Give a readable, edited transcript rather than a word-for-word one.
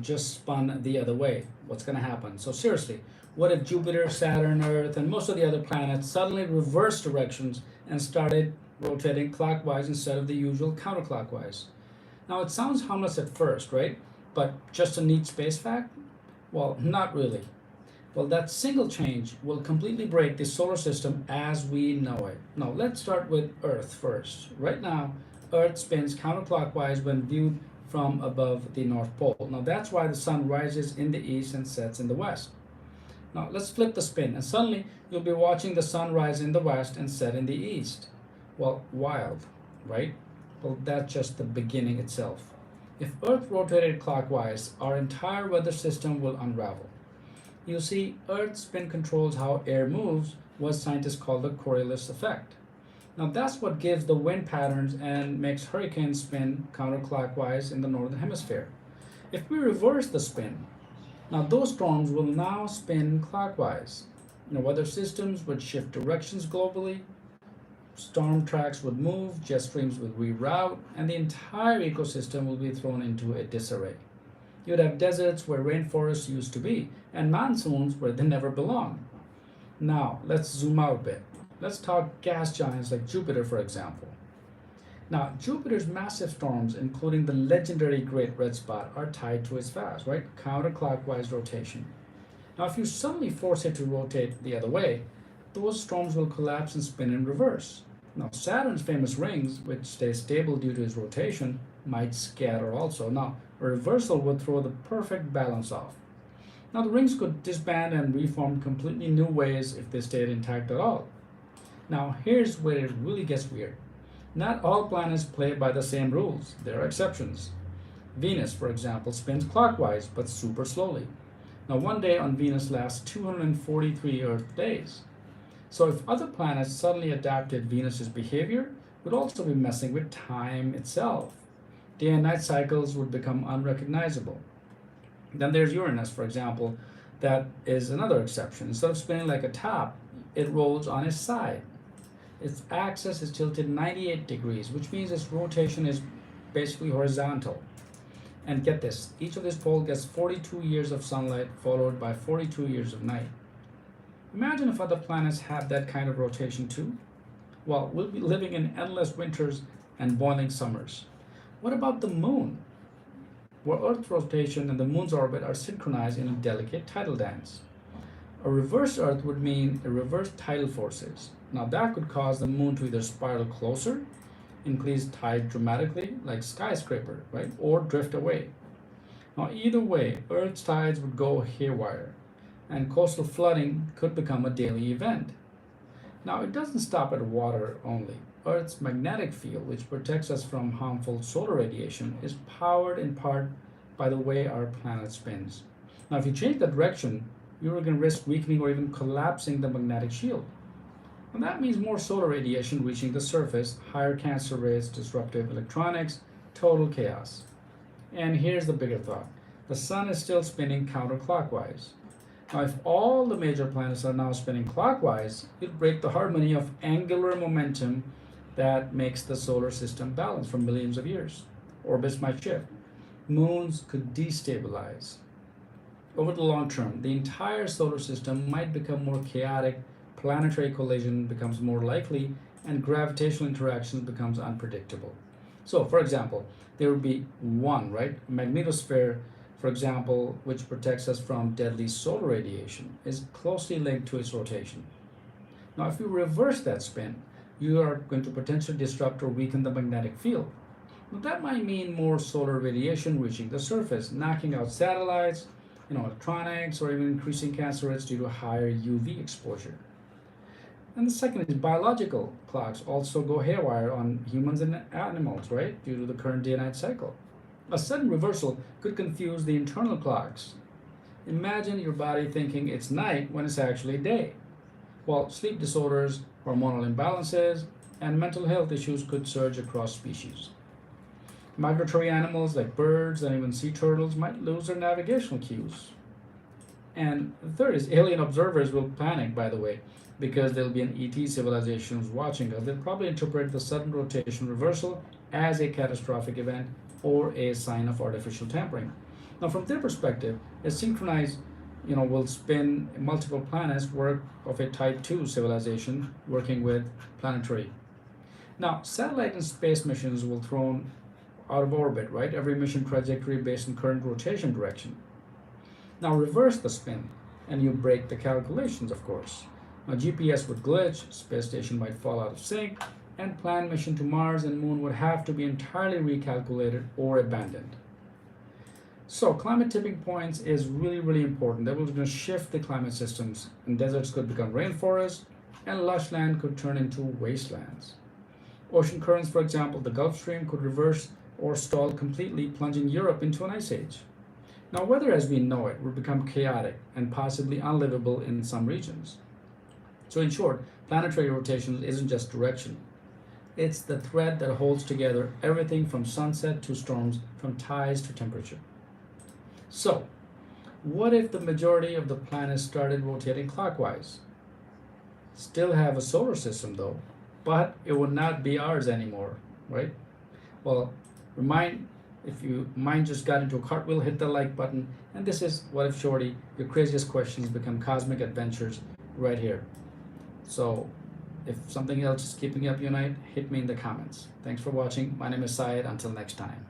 just spun the other way? What's going to happen? So seriously, what if Jupiter, Saturn, Earth, and most of the other planets suddenly reversed directions and started rotating clockwise instead of the usual counterclockwise? Now it sounds harmless at first, right? But just a neat space fact? Well, not really. Well, that single change will completely break the solar system as we know it. Now, let's start with Earth first. Right now, Earth spins counterclockwise when viewed from above the North Pole. Now, that's why the sun rises in the east and sets in the west. Now, let's flip the spin, and suddenly you'll be watching the sun rise in the west and set in the east. Well, wild, right? Well, that's just the beginning itself. If Earth rotated clockwise, our entire weather system will unravel. You see, Earth's spin controls how air moves, what scientists call the Coriolis effect. Now, that's what gives the wind patterns and makes hurricanes spin counterclockwise in the northern hemisphere. If we reverse the spin, now those storms will now spin clockwise. Weather systems would shift directions globally, storm tracks would move, jet streams would reroute, and the entire ecosystem will be thrown into a disarray. You'd have deserts where rainforests used to be, and monsoons where they never belonged. Now, let's zoom out a bit. Let's talk gas giants like Jupiter, for example. Now, Jupiter's massive storms, including the legendary Great Red Spot, are tied to its fast, right? Counterclockwise rotation. Now, if you suddenly force it to rotate the other way, those storms will collapse and spin in reverse. Now, Saturn's famous rings, which stay stable due to its rotation, might scatter also. Now, a reversal would throw the perfect balance off. Now, the rings could disband and reform completely new ways if they stayed intact at all. Now, here's where it really gets weird. Not all planets play by the same rules. There are exceptions. Venus, for example, spins clockwise but super slowly. Now, one day on Venus lasts 243 Earth days. So if other planets suddenly adapted Venus's behavior, we'd also be messing with time itself. Day and night cycles would become unrecognizable. Then there's Uranus, for example, that is another exception. Instead of spinning like a top, it rolls on its side. Its axis is tilted 98 degrees, which means its rotation is basically horizontal. And get this, each of these poles gets 42 years of sunlight followed by 42 years of night. Imagine if other planets had that kind of rotation too. Well, we'll be living in endless winters and boiling summers. What about the moon? Where Earth's rotation and the moon's orbit are synchronized in a delicate tidal dance. A reverse Earth would mean a reverse tidal forces. Now that could cause the moon to either spiral closer, increase tide dramatically, like skyscraper, right, or drift away. Now either way, Earth's tides would go haywire, and coastal flooding could become a daily event. Now it doesn't stop at water only. Earth's magnetic field, which protects us from harmful solar radiation, is powered in part by the way our planet spins. Now if you change the direction, you're going to risk weakening or even collapsing the magnetic shield. And that means more solar radiation reaching the surface, higher cancer rates, disruptive electronics, total chaos. And here's the bigger thought. The sun is still spinning counterclockwise. Now, if all the major planets are now spinning clockwise, it'll break the harmony of angular momentum that makes the solar system balanced for millions of years. Orbits might shift. Moons could destabilize. Over the long term, the entire solar system might become more chaotic, planetary collision becomes more likely, and gravitational interactions becomes unpredictable. So, for example, there would be one, right? A magnetosphere, for example, which protects us from deadly solar radiation, is closely linked to its rotation. Now, if you reverse that spin, you are going to potentially disrupt or weaken the magnetic field. Now, that might mean more solar radiation reaching the surface, knocking out satellites, electronics, or even increasing cancer rates due to higher UV exposure. And the second is biological clocks also go haywire on humans and animals, right, due to the current day and night cycle. A sudden reversal could confuse the internal clocks. Imagine your body thinking it's night when it's actually day. Well, sleep disorders, hormonal imbalances, and mental health issues could surge across species. Migratory animals like birds and even sea turtles might lose their navigational cues. And the third is alien observers will panic, by the way, because there'll be an ET civilization watching us. They'll probably interpret the sudden rotation reversal as a catastrophic event or a sign of artificial tampering. Now, from their perspective, a synchronized, will spin multiple planets work of a type 2 civilization working with planetary. Now, satellite and space missions will thrown out of orbit, right? Every mission trajectory based on current rotation direction. Now, reverse the spin, and you break the calculations, of course. Now, GPS would glitch, space station might fall out of sync, and planned mission to Mars and Moon would have to be entirely recalculated or abandoned. So, climate tipping points is really, really important. That was going to shift the climate systems, and deserts could become rainforests, and lush land could turn into wastelands. Ocean currents, for example, the Gulf Stream could reverse or stall completely, plunging Europe into an ice age. Now, weather as we know it would become chaotic and possibly unlivable in some regions. So, in short, planetary rotation isn't just direction, it's the thread that holds together everything from sunset to storms, from tides to temperature. So, what if the majority of the planets started rotating clockwise? Still have a solar system though, but it would not be ours anymore, right? Well, if your mind just got into a cartwheel, hit the like button. And this is What If Shorty, your craziest questions become cosmic adventures right here. So, if something else is keeping up your night, hit me in the comments. Thanks for watching. My name is Syed. Until next time.